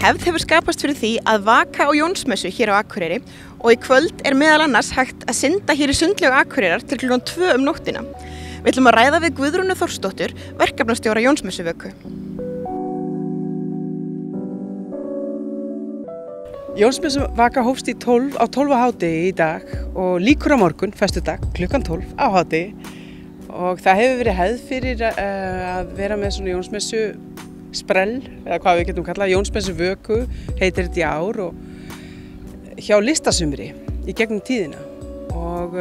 Hefð hefur skapast fyrir því að vaka á Jónsmessu hér á Akureyri og í kvöld meðal annars hægt að synda hér í sundlaug Akureyrar til klukkan 2 nóttina. Við ætlum að ræða við Guðrúnu Þórsdóttur, verkefnastjóra Jónsmessuvöku. Jónsmessuvaka hófst á 12 á hádegi í dag og lýkur á morgun, föstudag, klukkan 12 á hádegi. Og það hefur verið hefð fyrir að vera með svona Jónsmessu sprell, eða hvað við getum kallað, Jónsmessuvöku heitir þetta í ár og hjá listasumri í gegnum tíðina. Og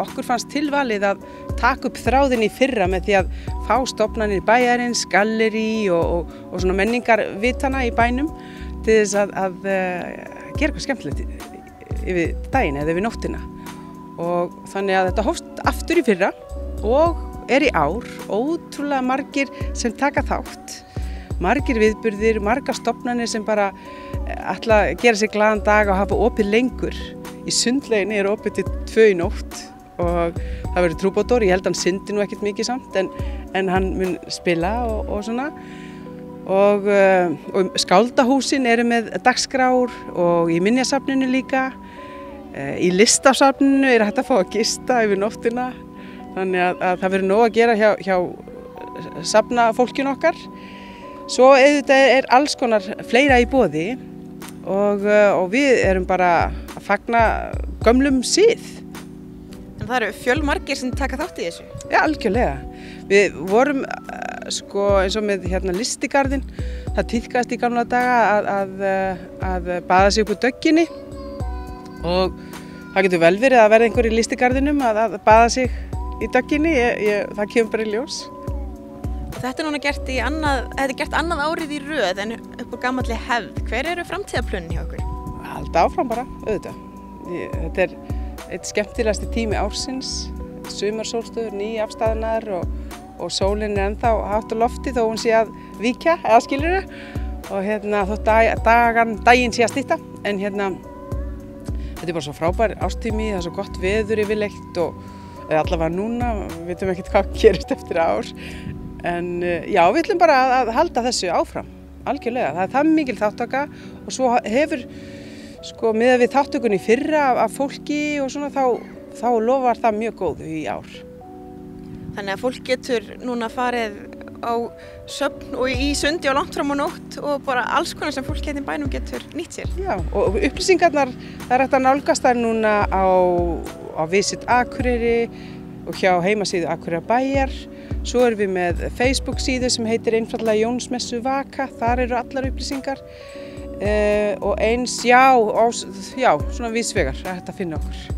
okkur fannst tilvalið að taka upp þráðinn í fyrra með því að fá stofnanir bæjarins, gallerí og svona menningarvitana í bænum til þess að gera eitthvað skemmtilegt yfir daginn eða yfir nóttina. Og þannig að þetta hófst aftur í fyrra og í ár, ótrúlega margir sem taka þátt. Margir viðburðir, margar stofnanir sem bara ætla að gera sér glaðan dag og hafa opið lengur. Í sundlauginni opið til 2 í nótt og það verður trúbódor, ég held hann syndi nú ekkert mikið samt en hann mun spila og svona. Og skáldahúsin með dagskrár og í minjasafninu líka. Í listasafninu hægt að fá að gista yfir nóttina. Þannig að það verður nóg að gera hjá safnafólkinu okkar. Svo auðvitað alls konar fleira í boði og við erum bara að fagna gömlum sið. En það eru fjölmargir sem taka þátt í þessu? Já, algjörlega. Við vorum eins og með listigarðinn. Það tíðkaðist í gamla daga að baða sig upp úr dögginni og það getur vel verið að verða einhver í listigarðinum að baða sig í dögginni. Það kemur bara í ljós. Þetta núna gert annað árið í röð en upp á gamalli hefð. Hver eru framtíðarplönin hjá okkur? Halda áfram bara, auðvitað. Þetta eitt skemmtilegasti tími ársins, sumarsólstöður, nýafstaðnar og sólin ennþá hátt á lofti þó hún sé að víkja, eða skilurðu. Og þótt daginn sé að stytta. En þetta bara svo frábær ástími, það svo gott veður yfirleitt og allavega núna, við veitum ekkert hvað gerist eftir ár. En já, við ætlum bara að halda þessu áfram, algjörlega. Það það mikil þáttaka og svo hefur, miðað við þáttökunni fyrra af fólki og svona, þá lofar það mjög góðu í ár. Þannig að fólk getur núna farið á söfn og í sundi á langt fram á nótt og bara alls konar sem fólk í bænum getur nýtt sér. Já, og upplýsingarnar, það hægt að nálgast þær núna á Visit Akureyri og hjá heimasíðu Akureyrarbæjar. Svo erum við með Facebook síðu sem heitir einfaldlega Jónsmessuvaka, þar eru allar upplýsingar og eins, svona víðsvegar, það hægt að finna okkur.